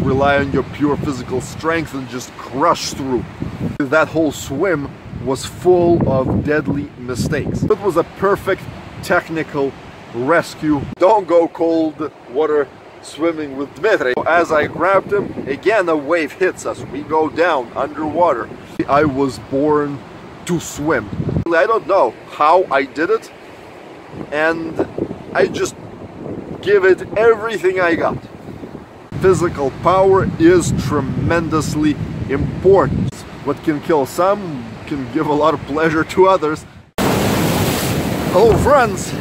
rely on your pure physical strength and just crush through. That whole swim was full of deadly mistakes. It was a perfect technical rescue. Don't go cold water swimming with Dmitry. As I grabbed him, again a wave hits us. We go down underwater. I was born to swim. I don't know how I did it, and I just give it everything I got. Physical power is tremendously important. What can kill some can give a lot of pleasure to others. Hello friends!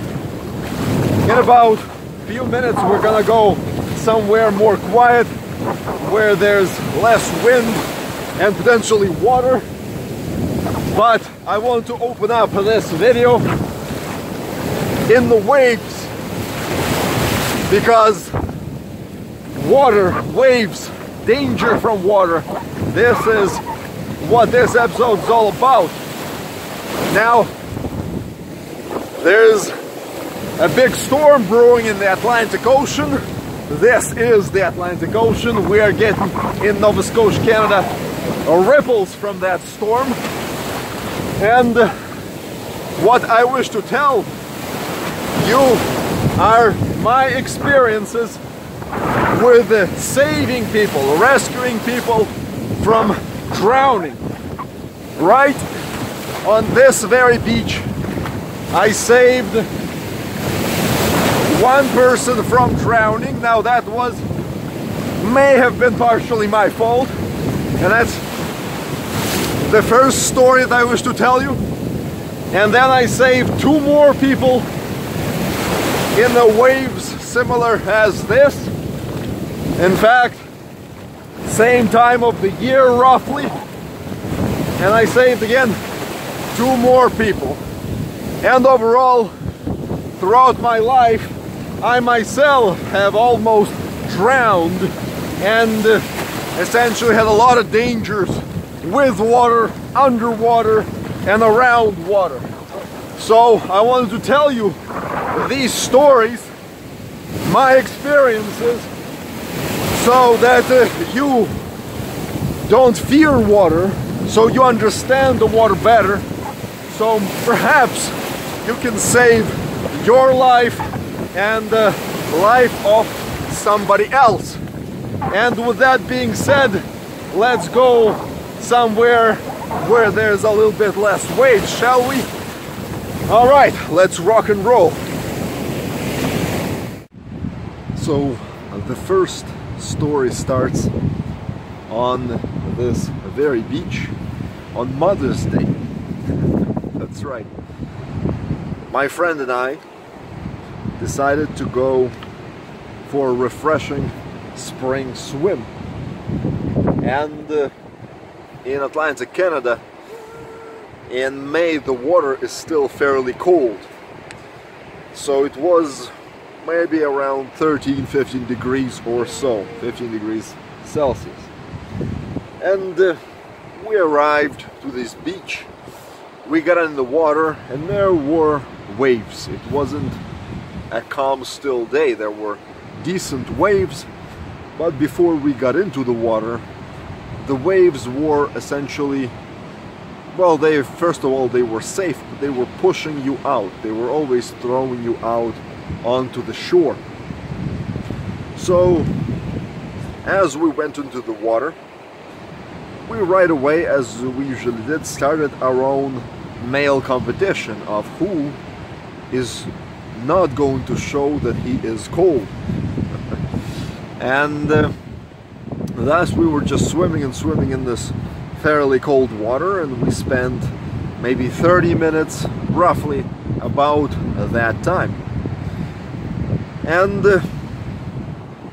In about a few minutes we're gonna go somewhere more quiet, where there's less wind and potentially water. But I want to open up this video in the waves, because water, waves, danger from water, this is what this episode is all about. Now, there's a big storm brewing in the Atlantic Ocean. This is the Atlantic Ocean. We are getting, in Nova Scotia, Canada, ripples from that storm. And what I wish to tell you are my experiences with saving people, rescuing people from drowning. Right on this very beach, I saved one person from drowning. Now that may have been partially my fault, and that's the first story that I wish to tell you. And then I saved two more people in the waves similar as this. In fact, same time of the year roughly. And I saved again two more people. And overall, throughout my life, I myself have almost drowned and essentially had a lot of dangers with water, underwater, and around water. So I wanted to tell you these stories, my experiences, so that you don't fear water, so you understand the water better, so perhaps you can save your life and the life of somebody else. And with that being said, let's go somewhere where there's a little bit less waves, shall we? All right, let's rock and roll. So the first story starts on this very beach on Mother's Day. That's right. My friend and I decided to go for a refreshing spring swim. And in Atlantic Canada, in May, the water is still fairly cold. So it was maybe around 13-15 degrees or so, 15 degrees Celsius. And we arrived to this beach. We got in the water and there were waves. It wasn't a calm, still day. There were decent waves, but before we got into the water, the waves were essentially, well, first of all, they were safe, but they were pushing you out. They were always throwing you out onto the shore. So, as we went into the water, we right away, as we usually did, started our own male competition of who is not going to show that he is cold. And thus we were just swimming and swimming in this fairly cold water, and we spent maybe 30 minutes roughly about that time. And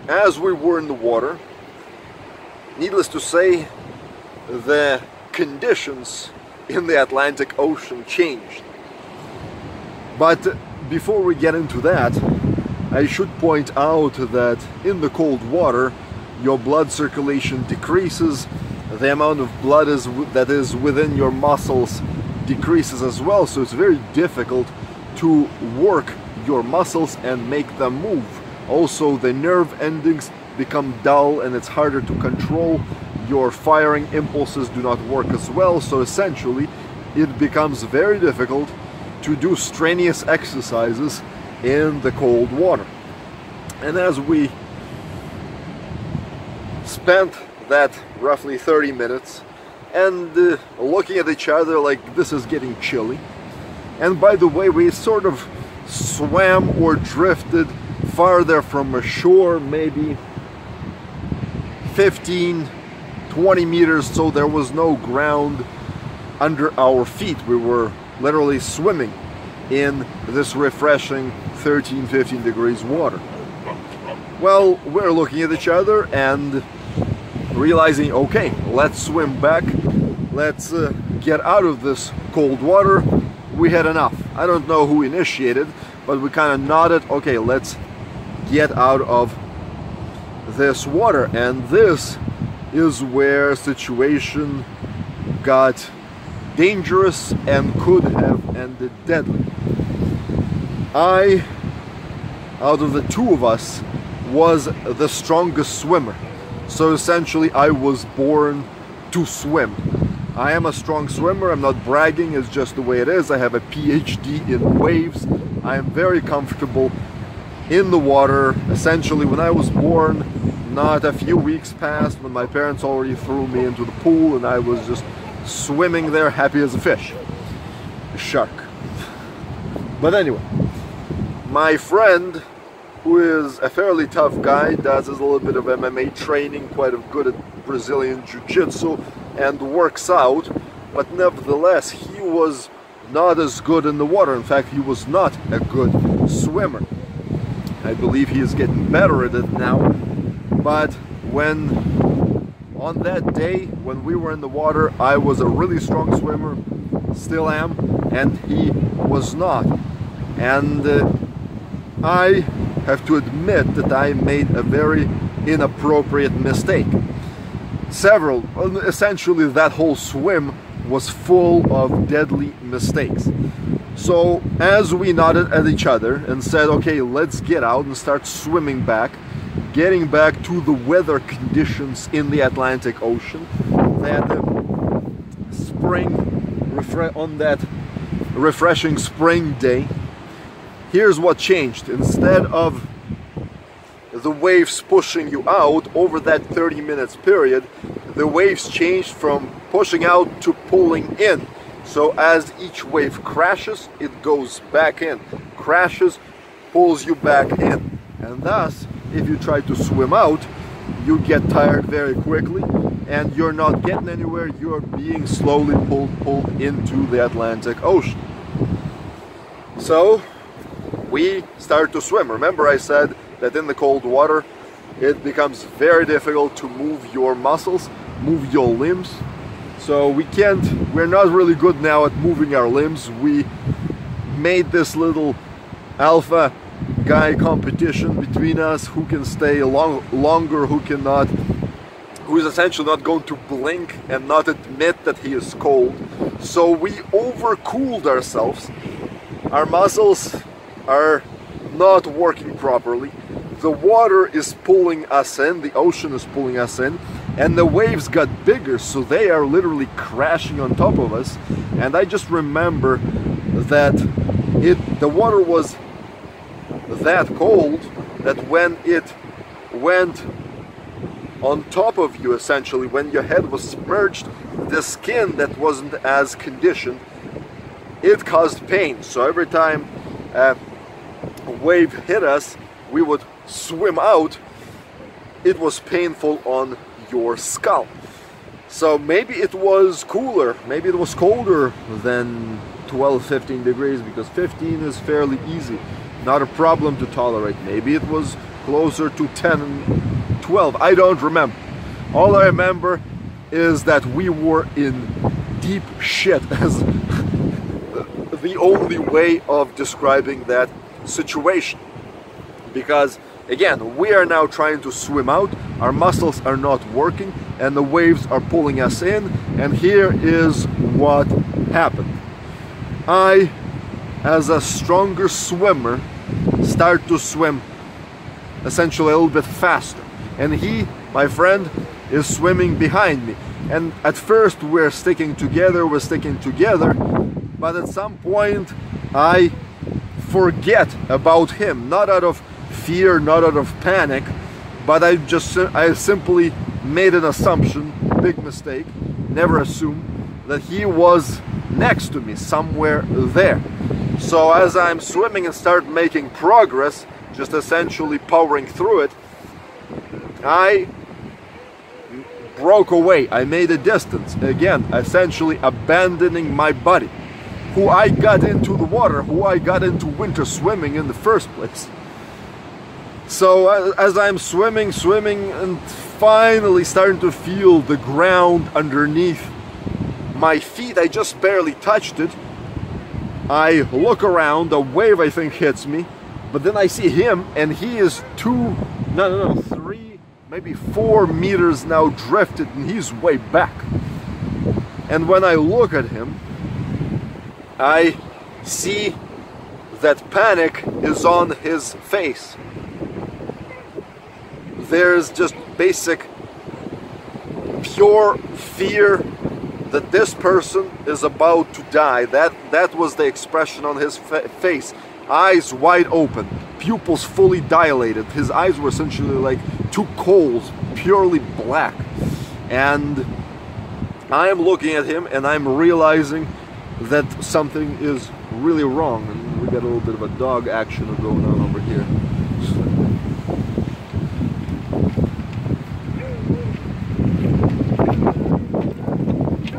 as we were in the water, needless to say, the conditions in the Atlantic Ocean changed. But before we get into that, I should point out that in the cold water, your blood circulation decreases, the amount of blood that is within your muscles decreases as well, so it's very difficult to work your muscles and make them move. Also, the nerve endings become dull and it's harder to control. Your firing impulses do not work as well, so essentially it becomes very difficult to do strenuous exercises in the cold water. And as we spent that roughly 30 minutes and looking at each other like this is getting chilly, and by the way, we sort of swam or drifted farther from a shore, maybe 15-20 meters, so there was no ground under our feet. We were literally swimming in this refreshing 13-15 degrees water. Well, we're looking at each other and realizing, okay, let's swim back, let's get out of this cold water. We had enough. I don't know who initiated, but we kind of nodded, okay, let's get out of this water. And this is where situation got dangerous and could have ended deadly. I, out of the two of us, was the strongest swimmer. So essentially I was born to swim. I am a strong swimmer, I'm not bragging, it's just the way it is. I have a PhD in waves. I am very comfortable in the water. Essentially, when I was born, not a few weeks passed when my parents already threw me into the pool and I was just swimming there happy as a fish. A shark. But anyway, my friend, who is a fairly tough guy, does a little bit of MMA training, quite good at Brazilian Jiu-Jitsu, and works out, but nevertheless he was not as good in the water. In fact, he was not a good swimmer. I believe he is getting better at it now, but when on that day when we were in the water, I was a really strong swimmer, still am, and he was not. And I have to admit that I made a very inappropriate mistake. Essentially that whole swim was full of deadly mistakes. So as we nodded at each other and said, okay, let's get out and start swimming back, getting back to the weather conditions in the Atlantic Ocean, that spring, on that refreshing spring day, here's what changed. Instead of the waves pushing you out over that 30 minutes period, the waves changed from pushing out to pulling in. So as each wave crashes, it goes back in. Crashes, pulls you back in. And thus, if you try to swim out, you get tired very quickly and you're not getting anywhere. You're being slowly pulled into the Atlantic Ocean. So we start to swim. Remember I said that in the cold water it becomes very difficult to move your muscles, move your limbs. So we're not really good now at moving our limbs. We made this little alpha guy competition between us, who can stay longer, who cannot, who is essentially not going to blink and not admit that he is cold. So we overcooled ourselves. Our muscles are not working properly. The water is pulling us in, the ocean is pulling us in, and the waves got bigger, so they are literally crashing on top of us. And I just remember that the water was that cold that when it went on top of you, essentially, when your head was submerged, the skin that wasn't as conditioned, it caused pain. So every time a wave hit us, we would swim out, it was painful on your skull. So maybe it was cooler, maybe it was colder than 12-15 degrees, because 15 is fairly easy, not a problem to tolerate. Maybe it was closer to 10 and 12, I don't remember. All I remember is that we were in deep shit, as the only way of describing that situation. Because again, we are now trying to swim out, our muscles are not working, and the waves are pulling us in, and here is what happened. I, as a stronger swimmer, start to swim essentially a little bit faster. and he, my friend, is swimming behind me. And at first we're sticking together, but at some point I forget about him, not out of fear, not out of panic, but I simply made an assumption, big mistake, never assume, that he was next to me, somewhere there. So as I'm swimming and start making progress, just essentially powering through it, I broke away. I made a distance, again, essentially abandoning my buddy, who I got into the water, who I got into winter swimming in the first place. So as I'm swimming and finally starting to feel the ground underneath my feet, I just barely touched it. I look around, a wave I think hits me, but then I see him, and he is 3, maybe 4 meters now drifted, and he's way back. And when I look at him, I see that panic is on his face. There's just basic, pure fear that this person is about to die. That was the expression on his face. Eyes wide open, pupils fully dilated. His eyes were essentially like two coals, purely black. And I am looking at him and I'm realizing that something is really wrong. And we got a little bit of a dog action going on over here.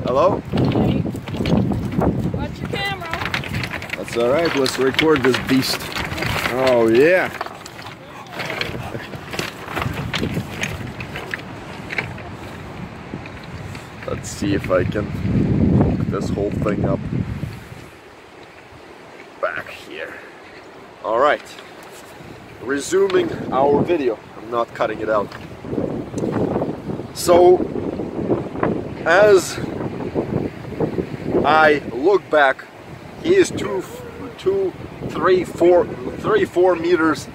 Hello? Hey. Watch your camera. That's alright, let's record this beast. Oh yeah. Let's see if I can hook this whole thing up back here. Alright. Resuming our video. I'm not cutting it out. So, as I look back, he is 3, 4 meters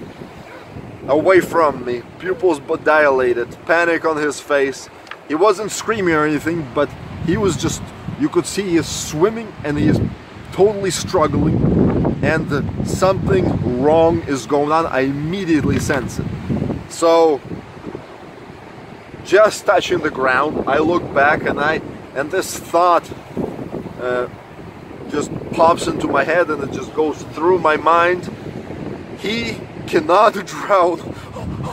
away from me, pupils but dilated, panic on his face. He wasn't screaming or anything, but he was just, you could see he is swimming and he is totally struggling, and something wrong is going on. I immediately sense it. So, just touching the ground, I look back and this thought just pops into my head, and it just goes through my mind. He cannot drown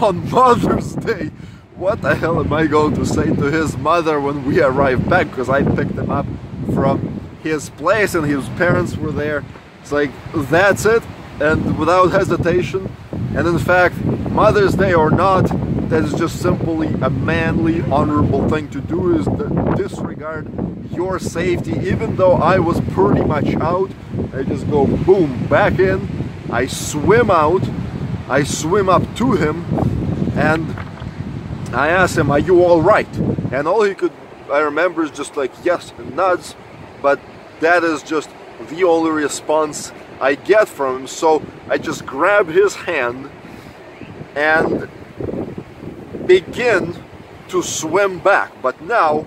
on Mother's Day. What the hell am I going to say to his mother when we arrive back? Because I picked him up from his place and his parents were there. It's like, that's it, and without hesitation. And in fact, Mother's Day or not, that is just simply a manly, honorable thing to do, is to disregard your safety. Even though I was pretty much out, I just go boom, back in, I swim out, I swim up to him, and I ask him, are you all right? And all he could, I remember, is just like yes and nods, but that is just the only response I get from him. So I just grab his hand and begin to swim back. But now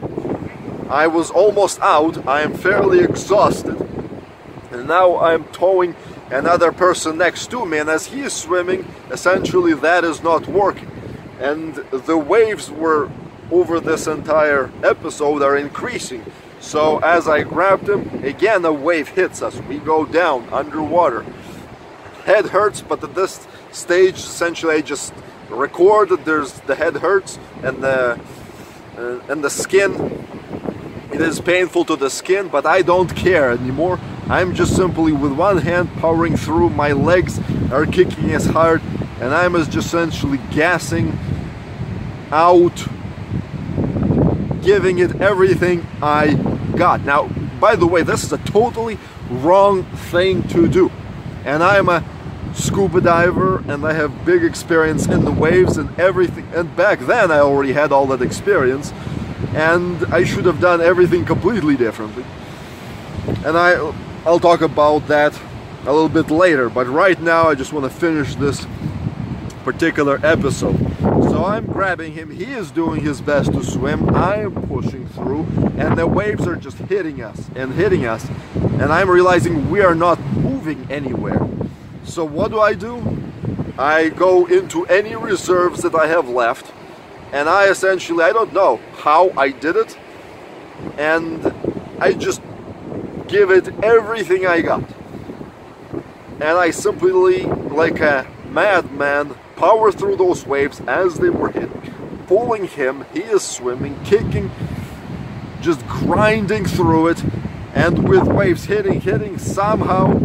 I was almost out, I am fairly exhausted, and now I'm towing another person next to me, and as he is swimming, essentially that is not working. And the waves were, over this entire episode, are increasing. So as I grabbed him, again a wave hits us, we go down underwater. Head hurts, but at this stage essentially I just recorded, there's the head hurts and the skin, it is painful to the skin, but I don't care anymore. I'm just simply with one hand powering through, my legs are kicking as hard, and I'm just essentially gassing out, giving it everything I got. Now, by the way, this is a totally wrong thing to do, and I'm a scuba diver and I have big experience in the waves and everything, and back then I already had all that experience, and I should have done everything completely differently, and I'll talk about that a little bit later. But right now I just want to finish this particular episode. So So I'm grabbing him, he is doing his best to swim, I am pushing through, and the waves are just hitting us, and I'm realizing we are not moving anywhere. So what do? I go into any reserves that I have left, and I essentially, I don't know how I did it, and I just give it everything I got. And I simply, like a madman, power through those waves as they were hitting, pulling him, he is swimming, kicking, just grinding through it, and with waves hitting, somehow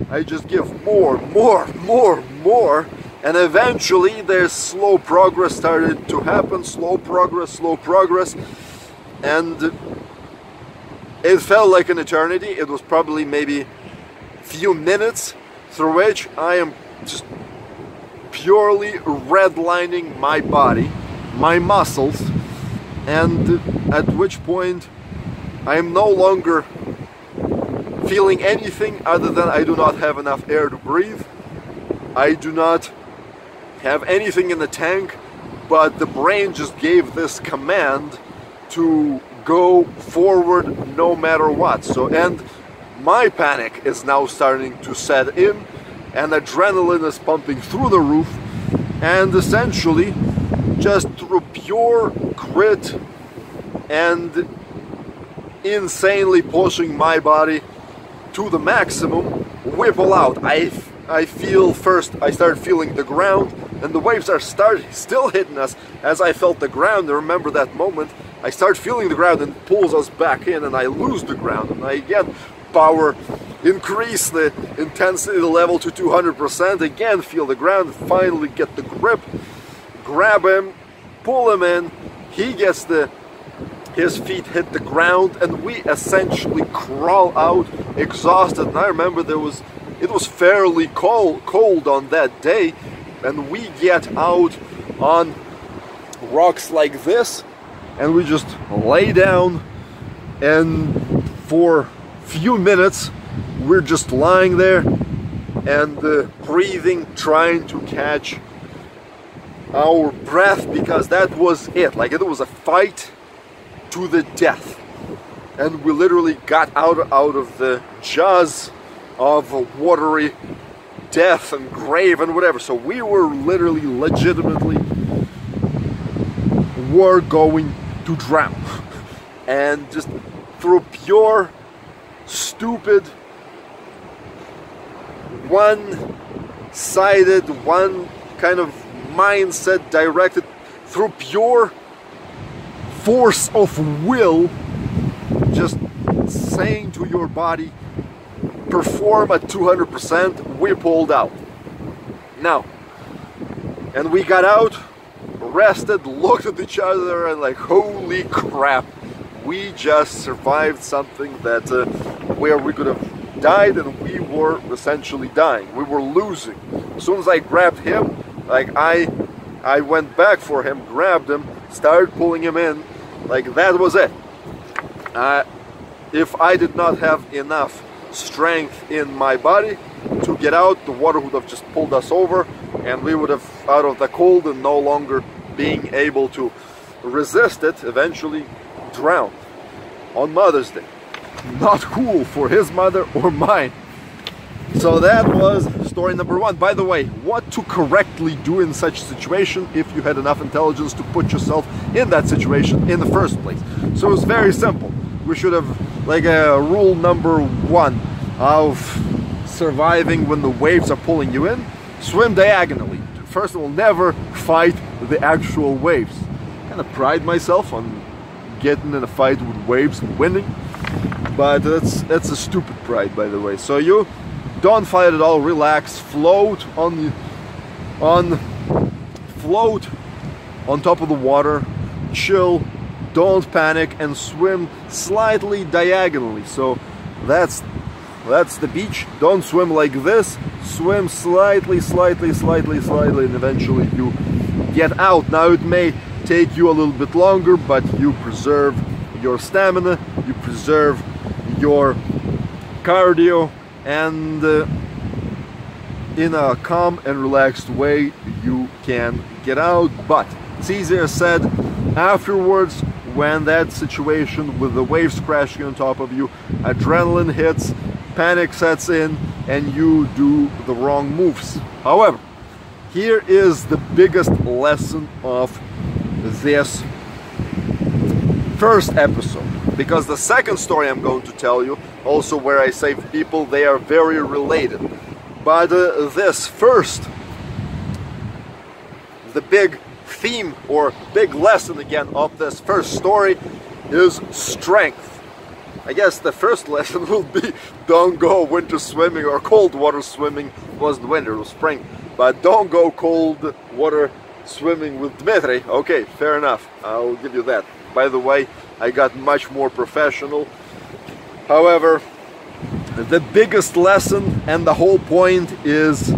I just give more, and eventually there's slow progress started to happen, slow progress, and it felt like an eternity. It was probably maybe a few minutes, through which I am just purely redlining my body, my muscles, and at which point I am no longer feeling anything other than I do not have enough air to breathe. I do not have anything in the tank, but the brain just gave this command to go forward no matter what. So, and my panic is now starting to set in, and adrenaline is pumping through the roof, and essentially just through pure grit and insanely pushing my body to the maximum, we pull out. I feel first, I start feeling the ground, and the waves are still hitting us as I felt the ground. And remember that moment, I start feeling the ground and it pulls us back in, and I lose the ground, and I again power, increase the intensity level to 200%, again feel the ground, finally get the grip, grab him, pull him in, he gets his feet hit the ground, and we essentially crawl out exhausted. And I remember it was fairly cold on that day, and we get out on rocks like this, and we just lay down, and for few minutes we're just lying there and breathing, trying to catch our breath, because that was it. Like, it was a fight to the death, and we literally got out of the jaws of a watery death and grave and whatever. So we were literally, legitimately were going to drown, and just through pure stupid, one-sided, one kind of mindset directed, through pure force of will, just saying to your body, perform at 200%, we pulled out. Now, and we got out, rested, looked at each other, and like, holy crap, we just survived something that where we could have died, and we were essentially dying. We were losing. As soon as I grabbed him, like I went back for him, grabbed him, started pulling him in, like that was it. If I did not have enough strength in my body to get out, the water would have just pulled us over, and we would have, out of the cold and no longer being able to resist it, eventually drowned on Mother's Day. Not cool for his mother or mine. So that was story number one. By the way, what to correctly do in such a situation if you had enough intelligence to put yourself in that situation in the first place. So it's very simple. We should have, like, a rule number one of surviving when the waves are pulling you in: swim diagonally. First of all, never fight the actual waves. I kind of pride myself on getting in a fight with waves and winning, but that's a stupid pride, by the way. So you don't fight at all, relax, float on top of the water, chill, don't panic, and swim slightly diagonally. So that's the beach. Don't swim like this, swim slightly, and eventually you get out. Now it may take you a little bit longer, but you preserve your stamina, you preserve your cardio, and in a calm and relaxed way you can get out. But It's easier said. Afterwards, when that situation with the waves crashing on top of you, adrenaline hits, panic sets in, and you do the wrong moves. However, here is the biggest lesson of this first episode, because the second story I'm going to tell you, also where I save people, they are very related. But this first, the big theme or big lesson again of this first story is strength. I guess the first lesson will be don't go winter swimming or cold water swimming. It wasn't winter, it was spring. But don't go cold water swimming with Dmitry. Okay, fair enough, I'll give you that. By the way, I got much more professional. However, the biggest lesson and the whole point is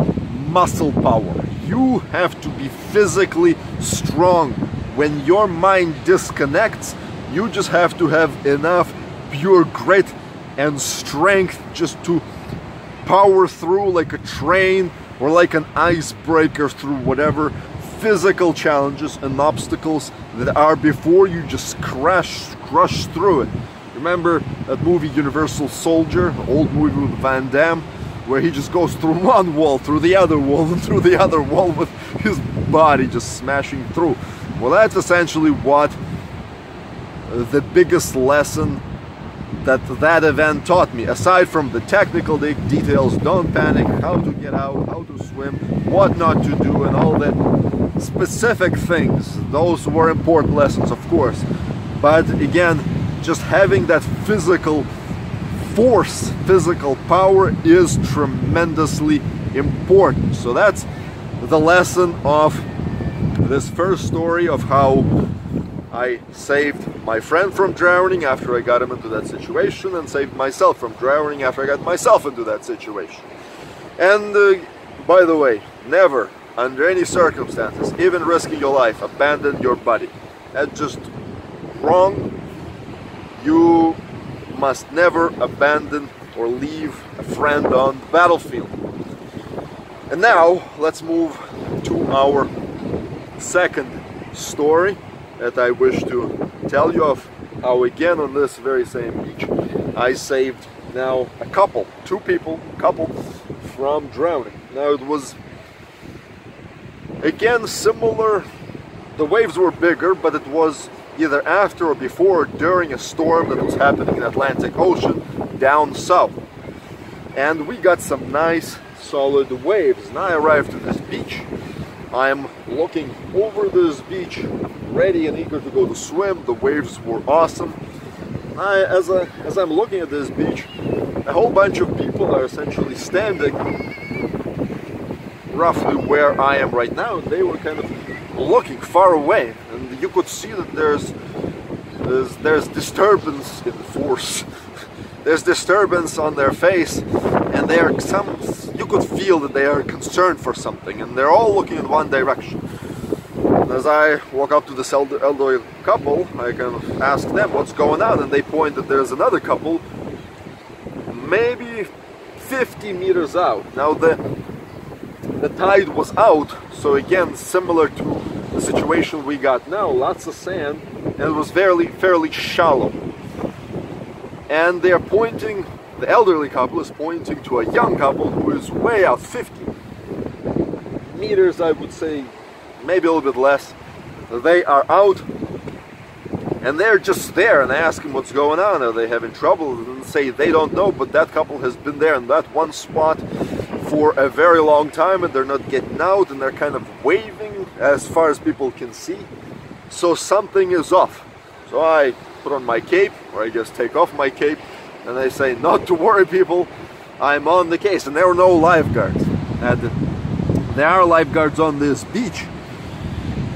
muscle power. You have to be physically strong. When your mind disconnects, you just have to have enough pure grit and strength just to power through like a train or like an icebreaker through whatever physical challenges and obstacles that are before you. Just crush through it. Remember that movie Universal Soldier, old movie with Van Damme, where he just goes through one wall, through the other wall, and through the other wall with his body just smashing through. Well, that's essentially what the biggest lesson that event taught me. Aside from the technical details, don't panic, how to get out, how to swim, what not to do, and all that specific things. Those were important lessons, of course. But again, just having that physical force, physical power is tremendously important. So that's the lesson of this first story of how I saved my friend from drowning after I got him into that situation, and saved myself from drowning after I got myself into that situation. And by the way, never, under any circumstances, even risking your life, abandon your buddy. That's just wrong. You must never abandon or leave a friend on the battlefield. And now let's move to our second story that I wish to tell you of, how again on this very same beach I saved now a couple from drowning. Now it was again similar, the waves were bigger, but it was either after or before or during a storm that was happening in the Atlantic Ocean down south. And we got some nice solid waves. And I arrived to this beach. I'm looking over this beach, ready and eager to go to swim. The waves were awesome. As I'm looking at this beach, a whole bunch of people are essentially standing roughly where I am right now, and they were kind of looking far away, and you could see that there's disturbance in force. There's disturbance on their face, and you could feel that they are concerned for something, and they're all looking in one direction. And as I walk up to this elderly couple, I kind of ask them what's going on, and they point that there's another couple maybe 50 meters out. Now the tide was out, so again similar to the situation we got now, lots of sand, and it was fairly shallow. And they are pointing, the elderly couple is pointing to a young couple who is way out, 50 meters I would say, maybe a little bit less. They are out, and they're just there, and I ask them what's going on, are they having trouble, and say they don't know, but that couple has been there in that one spot for a very long time, and they're not getting out, and they're kind of waving as far as people can see. So something is off. So I put on my cape, or I just take off my cape, and I say, not to worry people, I'm on the case. And there were no lifeguards. And there are lifeguards on this beach,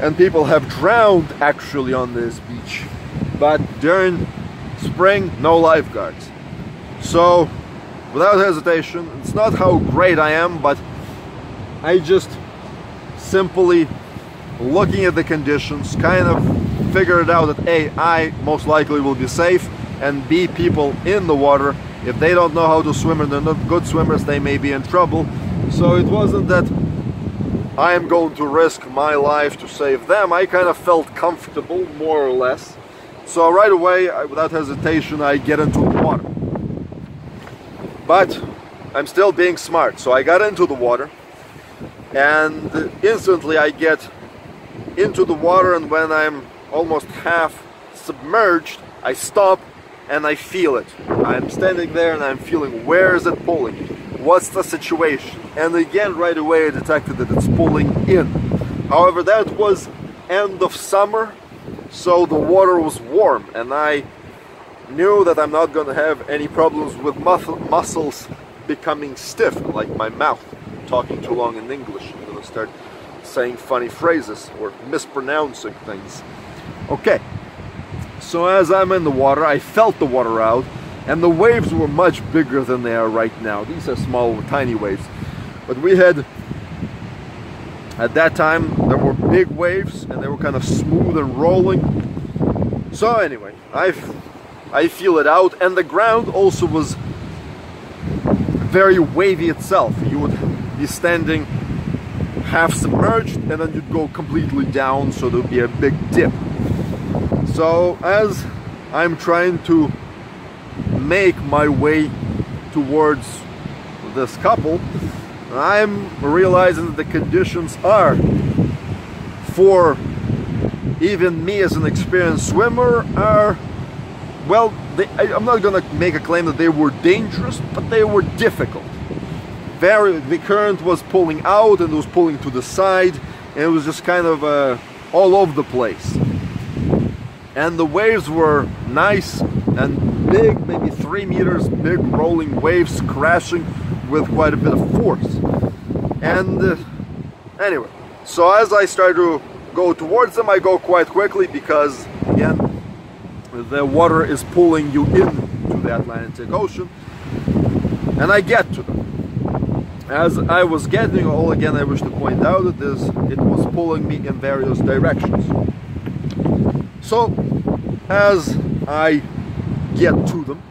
and people have drowned actually on this beach, but during spring, no lifeguards. So without hesitation, it's not how great I am, but I just simply, looking at the conditions, kind of figured out that A, I most likely will be safe, and B, people in the water, if they don't know how to swim and they're not good swimmers, they may be in trouble. So it wasn't that I am going to risk my life to save them, I kind of felt comfortable, more or less. So right away, without hesitation, I get into the water. But I'm still being smart, so I got into the water, and instantly I get into the water, and when I'm almost half submerged, I stop and I feel it. I'm standing there and I'm feeling, where is it pulling? What's the situation? And again, right away I detected that it's pulling in. However, that was end of summer, so the water was warm, and I knew that I'm not going to have any problems with muscles becoming stiff, like my mouth. Talking too long in English, I'm going to start saying funny phrases or mispronouncing things. Okay, so as I'm in the water, I felt the water out, and the waves were much bigger than they are right now. These are small, tiny waves. But we had, at that time, there were big waves, and they were kind of smooth and rolling. So anyway, I feel it out, and the ground also was very wavy itself. You would be standing half submerged, and then you'd go completely down, so there'd be a big dip. So as I'm trying to make my way towards this couple, I'm realizing that the conditions are, for even me as an experienced swimmer, are, well, I'm not gonna make a claim that they were dangerous, but they were difficult. The current was pulling out, and it was pulling to the side, and it was just kind of all over the place. And the waves were nice and big, maybe 3 meters, big rolling waves crashing with quite a bit of force. And anyway, so as I start to go towards them, I go quite quickly because, again, the water is pulling you into the Atlantic Ocean, and I get to them. As I was getting, again, I wish to point out that it was pulling me in various directions. So, as I get to them,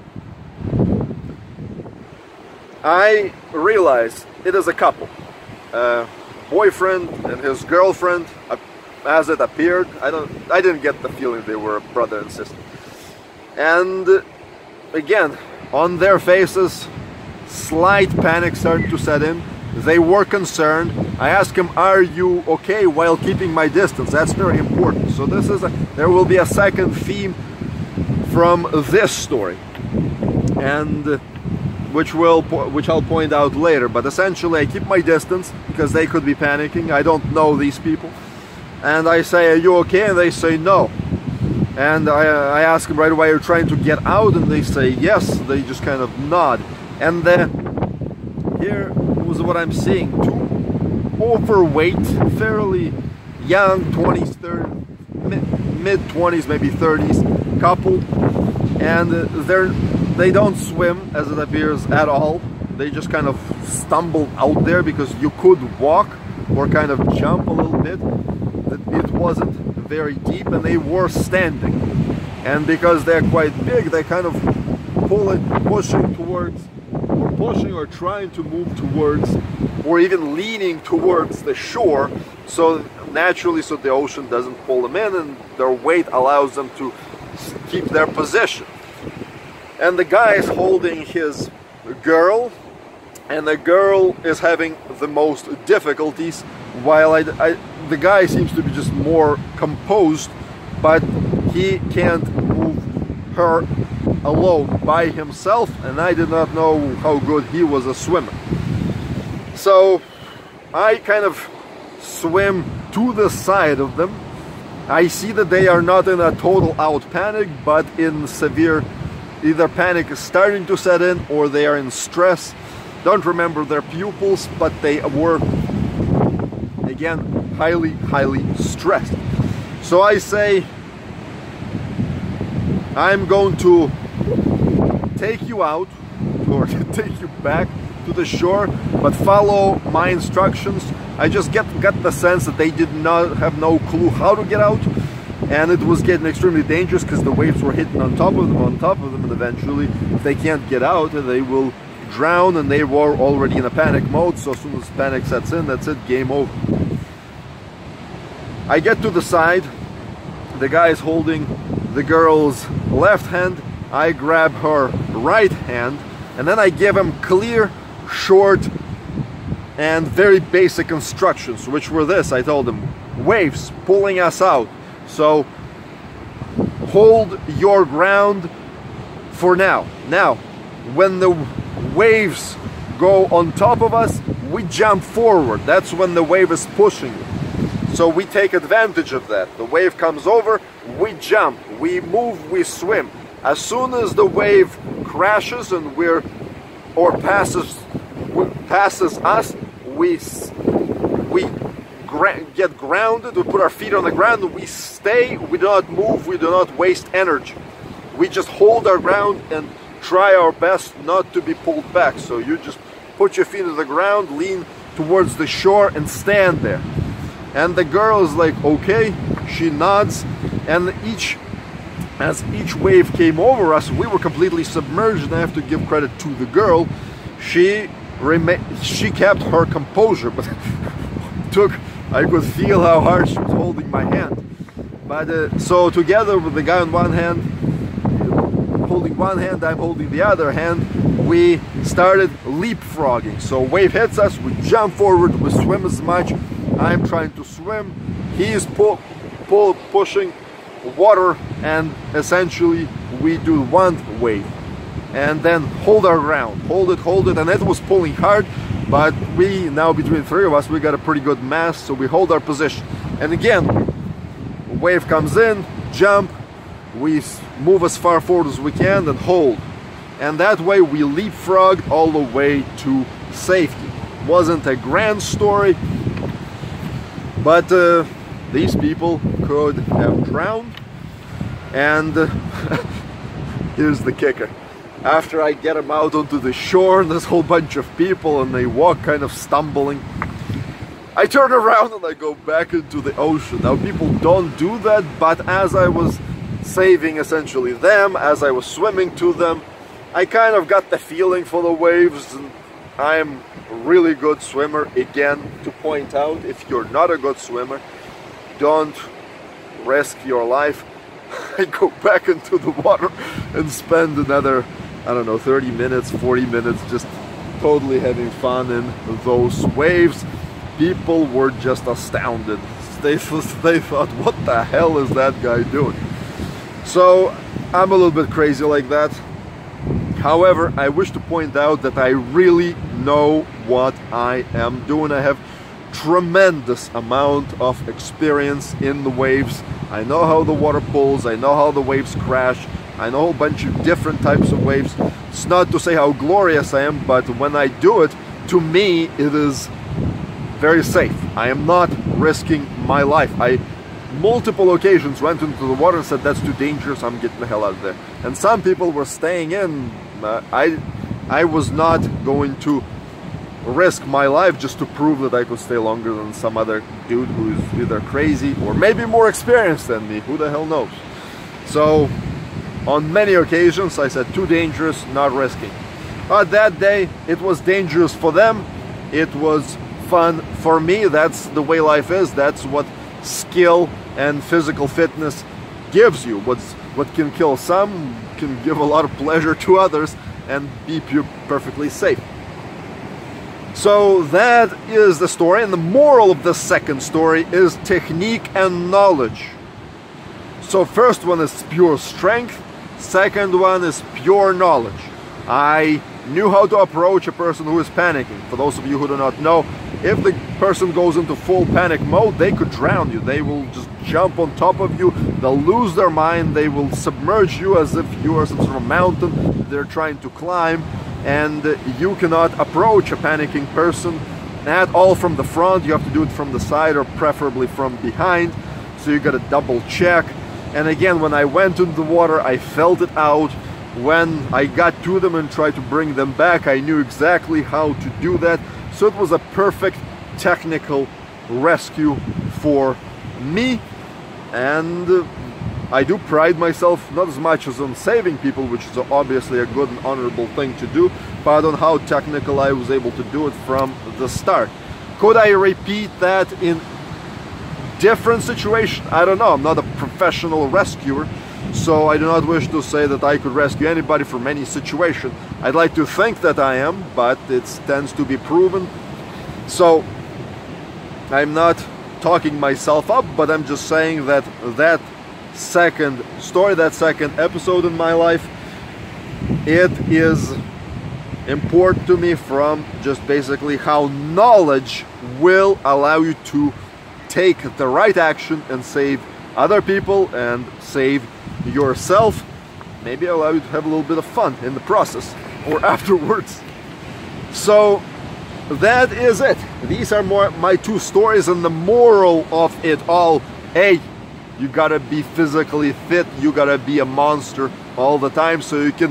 I realize it is a couple. Boyfriend and his girlfriend, as it appeared. I didn't get the feeling they were a brother and sister. And again, on their faces, slight panic started to set in. They were concerned. I asked him, "Are you okay?" while keeping my distance. That's very important. So there will be a second theme from this story, and which I'll point out later. But essentially, I keep my distance because they could be panicking. I don't know these people, and I say, "Are you okay?" and they say no. And I ask them right away, "Are you trying to get out?" and they say yes. They just kind of nod. And then here was what I'm seeing: two overweight, fairly young, 20s, 30s, mid-20s, maybe 30s couple, and they don't swim, as it appears, at all. They just kind of stumbled out there because you could walk or kind of jump a little bit. It wasn't very deep, and they were standing. And because they're quite big, they kind of pushing or trying to move towards, or even leaning towards the shore, so naturally, so the ocean doesn't pull them in, and their weight allows them to keep their position. And the guy is holding his girl, and the girl is having the most difficulties, while the guy seems to be just more composed, but he can't move her alone by himself, and I did not know how good he was a swimmer. So I kind of swim to the side of them. I see that they are not in a total out panic, but in severe, either panic is starting to set in or they are in stress. Don't remember their pupils, but they were, again, highly stressed. So I say, "I'm going to take you out, or take you back to the shore, but follow my instructions." I just got the sense that they did not have no clue how to get out, and it was getting extremely dangerous because the waves were hitting on top of them, and eventually, if they can't get out, they will drown, and they were already in a panic mode. So as soon as panic sets in, that's it, game over. I get to the side, the guy is holding the girl's left hand, I grab her right hand, and then I give him clear, short, and very basic instructions, which were this. I told him, waves pulling us out, so hold your ground for now. Now, when the waves go on top of us, we jump forward. That's when the wave is pushing you. So we take advantage of that. The wave comes over, we jump, we move, we swim. As soon as the wave crashes and passes us, we get grounded, we put our feet on the ground, we stay, we do not move, we do not waste energy. We just hold our ground and try our best not to be pulled back. So you just put your feet on the ground, lean towards the shore and stand there. And the girl is like, okay, she nods, and as each wave came over us, we were completely submerged, and I have to give credit to the girl. She kept her composure, but I could feel how hard she was holding my hand. But so together with the guy on one hand, holding one hand, I'm holding the other hand, we started leapfrogging. So wave hits us, we jump forward, we swim as much. I'm trying to swim, he is pushing water, and essentially we do one wave and then hold our ground, hold it, and it was pulling hard, but we now, between three of us, we got a pretty good mass, so we hold our position. And again, wave comes in, jump, we move as far forward as we can and hold, and that way we leapfrogged all the way to safety. Wasn't a grand story, but these people could have drowned. And here's the kicker. After I get them out onto the shore, and there's a whole bunch of people, and they walk kind of stumbling, I turn around and I go back into the ocean. Now, people don't do that, but as I was saving essentially them, as I was swimming to them, I kind of got the feeling for the waves, and I'm a really good swimmer. Again, to point out, if you're not a good swimmer, don't risk your life. I go back into the water and spend another, I don't know, 30 minutes, 40 minutes just totally having fun in those waves. People were just astounded. They thought, what the hell is that guy doing? So I'm a little bit crazy like that. However, I wish to point out that I really know what I am doing. I have tremendous amount of experience in the waves. I know how the water pulls, I know how the waves crash, I know a bunch of different types of waves. It's not to say how glorious I am, but when I do it, to me it is very safe. I am not risking my life. I multiple occasions went into the water and said, that's too dangerous, I'm getting the hell out of there. And some people were staying in. I was not going to risk my life just to prove that I could stay longer than some other dude who's either crazy or maybe more experienced than me. Who the hell knows? So on many occasions I said, too dangerous, not risking. But that day it was dangerous for them, it was fun for me. That's the way life is. That's what skill and physical fitness gives you. What can kill some can give a lot of pleasure to others and keep you perfectly safe. So that is the story, and the moral of the second story is technique and knowledge. So first one is pure strength, second one is pure knowledge. I knew how to approach a person who is panicking. For those of you who do not know, if the person goes into full panic mode, they could drown you. They will just jump on top of you, they'll lose their mind, they will submerge you as if you are some sort of mountain they're trying to climb. And you cannot approach a panicking person at all from the front. You have to do it from the side or preferably from behind. So you got to double check. And again, when I went into the water, I felt it out. When I got to them and tried to bring them back, I knew exactly how to do that. So it was a perfect technical rescue for me. And I do pride myself not as much as on saving people, which is obviously a good and honorable thing to do, but on how technical I was able to do it from the start. Could I repeat that in different situation. I don't know, I'm not a professional rescuer, so I do not wish to say that I could rescue anybody from any situation. I'd like to think that I am, but it tends to be proven. So I'm not talking myself up, but I'm just saying that that second story, that second episode in my life, it is important to me from just basically how knowledge will allow you to take the right action and save other people and save yourself. Maybe allow you to have a little bit of fun in the process or afterwards. So that is it. These are my two stories, and the moral of it all: hey, you gotta be physically fit, you gotta be a monster all the time, so you can,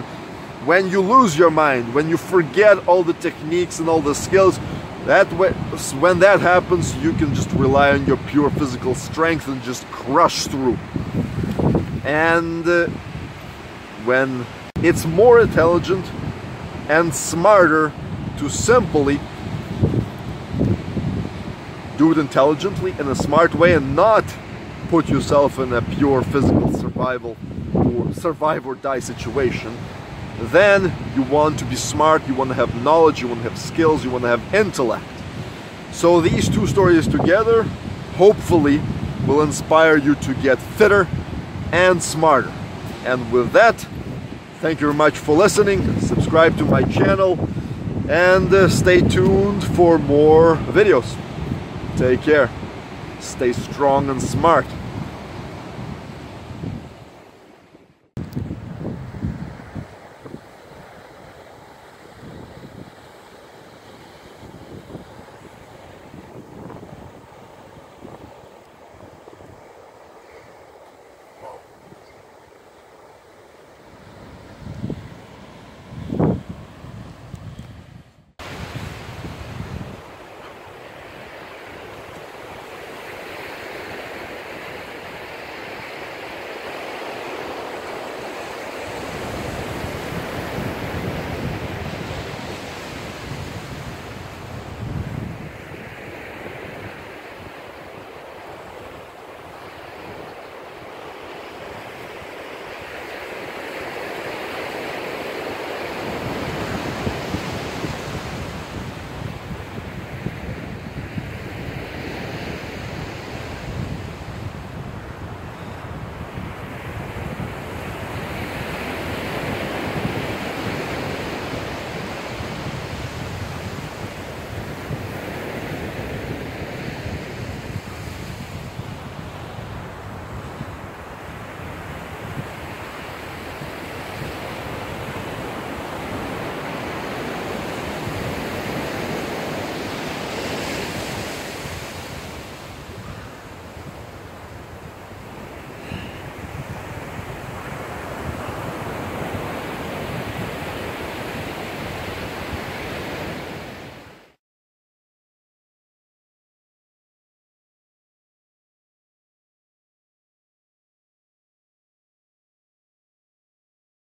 when you lose your mind, when you forget all the techniques and all the skills, when that happens, you can just rely on your pure physical strength and just crush through. And when it's more intelligent and smarter to simply do it intelligently in a smart way and not put yourself in a pure physical survival or survive or die situation, then you want to be smart, you want to have knowledge, you want to have skills, you want to have intellect. So these two stories together hopefully will inspire you to get fitter and smarter. And with that, thank you very much for listening. Subscribe to my channel and stay tuned for more videos. Take care. Stay strong and smart.